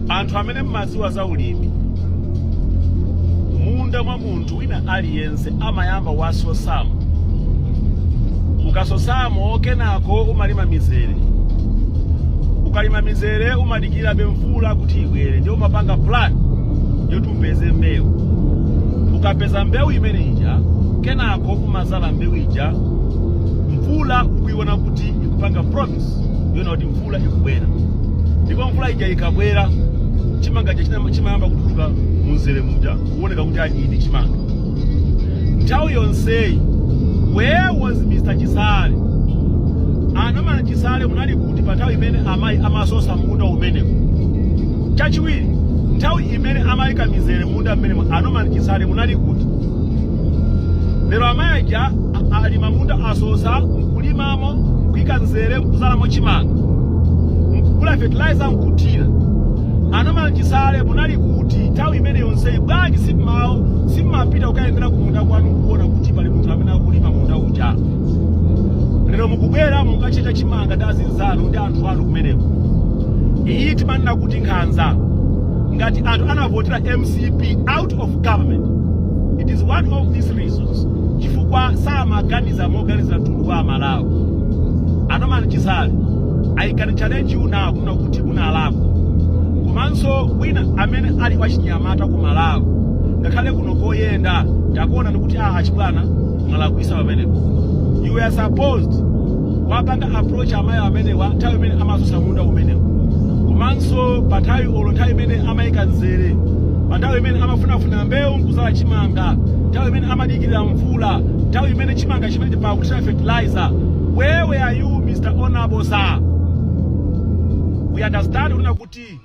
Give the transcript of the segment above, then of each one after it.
anthu amene mmaziwa za ulimi, munda mwa munthu wina aliyense amayamba wasosamo. Ukasosamo kenako umalima mizere. Ukalima mizere umadikira mvula kuti ibwere, ndio umapanga plan yoti upeze mbewu. Ukapeza mbewu imene ija, kenako umazala mbewu ija, mvula ukuiona kuti ikupanga promise yona kuti mvula ikubwera. Ndipo mvula ija ikabwera, chimanga chimayamba kutuluka muzere muja kuoneka kuti anyini chimanga. Nthawi yonseyi, where was Mr. Chisale? Anomana Chisale munali kuti pathawi imene amayi amasosa munda umenewo. Chachiwiri, nthawi imene amayika mizere munda mmenemo anomana Chisale munali kuti. Lero amayi aja alima munda asosa, mkulimamo, mkuika nzere, mkuzalamo chimanga, mkugula fertilizer, mkutira. Anomana Chisale munali kuti nthawi imene yonseyi bwanji simapita ukayendera ku munda kwanu kuona kuti pali munthu amene akulima munda uja. Lero mukubwera mukachita chimanga ndi azinzanu ndi anthu anu kumeneko. Iyi timanena kuti nkhanza. Ngati anthu anavotera MCP out of government, it is one of these reasons chifukwa samaganiza moganiza mtundu wa Malawi. Anomana Chisale, I can challenge you now kuna kuti unalakwa. Komanso wina amene ali wachinyamata ku Malawi, ngakhale kuno koyenda takuona nikuti achibwana mwalakwisa pamenepo. You were supposed wapanga approach amayi amenewa nthawi imene amasosa munda umenewo. Komanso pathawi olo nthawi imene amayika nzere, pathawi imene amafunafuna mbewu nkuzala chimanga, nthawi imene amadikirira mvula, nthawi imene chimanga chimene pakutira fertilizer. Where were you, Mr. Honorable Sir? We understand una kuti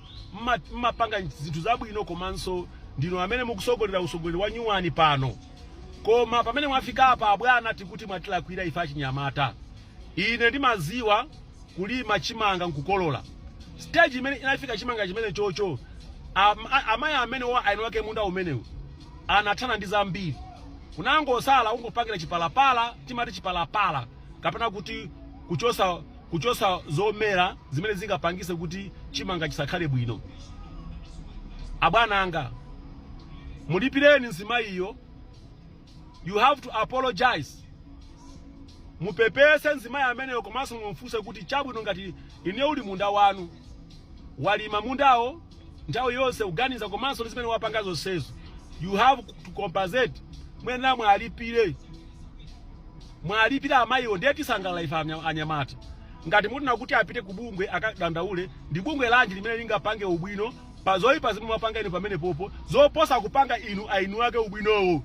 mmapanga zinthu zabwino komanso ndino amene mukusogolera usogoleri wa nyuwani pano. Koma pamene mwafika apa bwana tikuti mwatilakwira ife achinyamata. Ine ndimaziwa kulima chimanga nkukolola. Stage imene inafika chimanga chimene chocho, amayi amene wa aino wake munda umenewu anathana ndi zambiri. Unangosala ungopangira chipalapala, timati chipalapala kapena kuti kuchosa zomera zimene zingapangise kuti chimanga chisakhale bwino. Abwana anga, mulipireni nzima iyo. You have to apologize. Mupepese nzima ameneyo komanso mumfunse kuti chabwino ngati ine uli munda wanu, walima mundawo nthawi yonse uganiza komanso zimene wapanga zonsezo. You have to compensate. Mwena mwalipire amayiwo ndiye tisangala ife anyamata. Ngati muti nakuti apite kubungwe akadandaule, ndi bungwe lanji limene lingapange ubwino pazoyipa zimene mwapanga inu pamene popo zoposa kupanga inu ainu ake ubwinowo.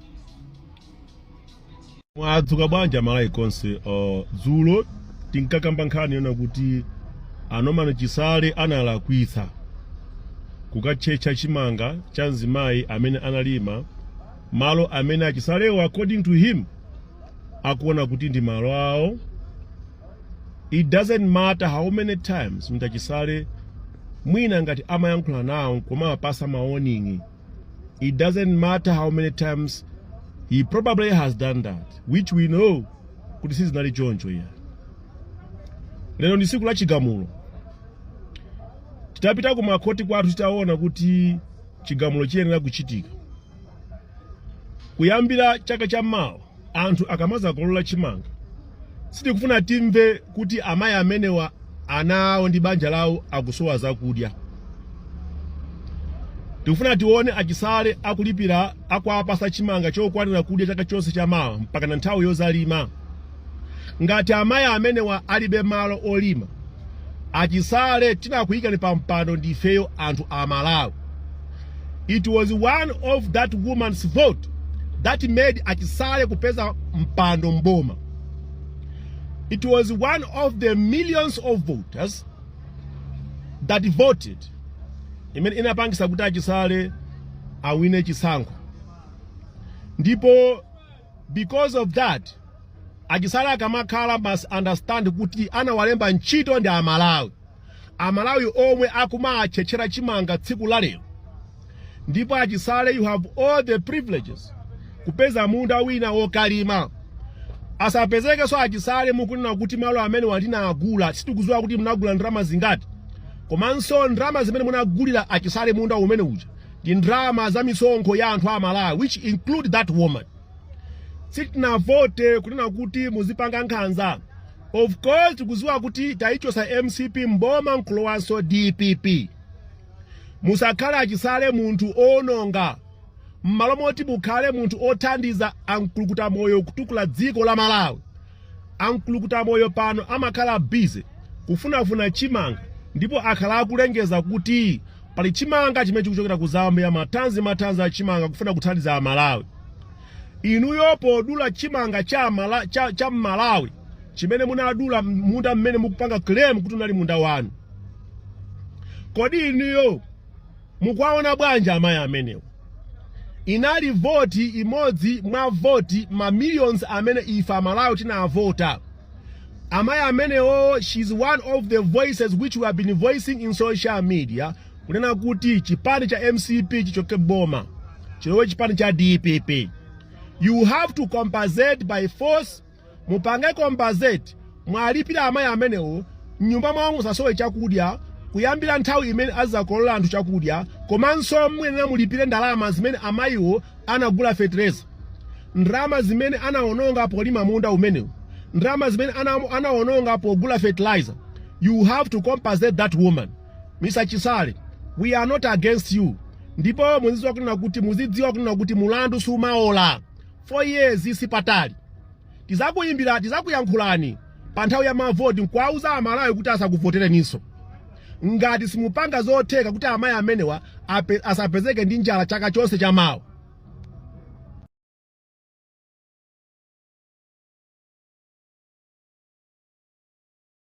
Mwadzuka bwanja Malawi konse. Dzulo tinkakamba nkhani yona kuti Anomana Chisale analakwitsa kukatchecha chimanga cha nzimayi amene analima malo amene Chisalewo according to him akuona kuti ndi malo awo. It doesn't matter how many times Mr. Chisale mwina ngati amayankhula nawo koma apasa mawarning. It doesn't matter how many times he probably has done that, which we know kuti sizinali choncho ya. Lero ndi siku la chigamulo. Titapita ku makoti kwathu titaona kuti chigamulo chiyenera kuchitika. Kuyambira chaka cha mawa anthu akamaza kolola chimanga, sitikufuna timve kuti amayi amenewa anawo ndi banja lawo akusowa zakudya. Tikufuna tione Chisale akulipira akwapasa chimanga chokwanira kudya chaka chonse cha mawa mpaka na nthawi yozalima. Ngati amayi amenewa alibe malo olima, Chisale tinakuyikani pa mpando ndifeyo anthu a Malawi. It was one of that woman's vote that made Chisale kupeza mpando mboma. It was one of the millions of voters that voted imene inapangisa kuti Chisale awine chisankho. Ndipo because of that Chisale akamakhala must understand kuti anawalemba ntchito ndi Amalawi. Amalawi omwe akumachechera chimanga tsiku la lero. Ndipo Chisale you have all the privileges kupeza munda wina wokalima. Asapezeke so Chisale mukunena kuti malo amene walina agula, sitikuzwa kuti mnagula ndalama zingati. komanso ndrama zimene munagulira achisale munda umene uja ndi ndrama za misonkho ya anthu a Malawi, which include that woman. Sitinavote kunena kuti muzipanga nkhanza. Of course tikuziwa kuti taichosa MCP mboma nkulowanso DPP. Musakhala achisale munthu ononga, mmalo moti mukhale munthu othandiza ankulukuta moyo kutukula dziko la Malawi. Ankulukuta moyo pano amakhala busy kufunafuna chimanga, ndipo akhala akulengeza kuti pali chimanga chimene chikuchokera ku Zambia, matanzi a chimanga kufuna kuthandiza Malawi. Inuyo podula chimanga cha Malawi chimene munadula munda mmene mukupanga claim kuti unali munda wanu, kodi inuyo mukwaona bwanji amayi amenewo? Inali voti imodzi mwa voti ma millions amene ife Malawi tinavota. Amayi amenewo, she's one of the voices which we have been voicing in social media kunena kuti chipani cha MCP chichoke boma chilowe chipani cha DPP. You have to compensate by force. Mupange compensate, mwalipira amayi amenewo nyumba mwawo musasowe chakudya kuyambira nthawi imene azakolola anthu chakudya, komanso mwenena mulipire ndalama zimene amayiwo anagula fertilizer, ndrama zimene anaononga polima munda umenewo, ndrama zimene anaononga pogula fertilizer. You have to compensate that woman. Mr. Chisale, we are not against you. Ndipo muzidziwa kunena kuti mulandu sumaola 4 years isipatali. Tizakuyankhulani pa nthawi ya mavoti nkwauza Amalawi kuti asakuvotereninso. Ngati simupanga zotheka kuti amayi amenewa asapezeke ndi njala chaka chonse chamawa.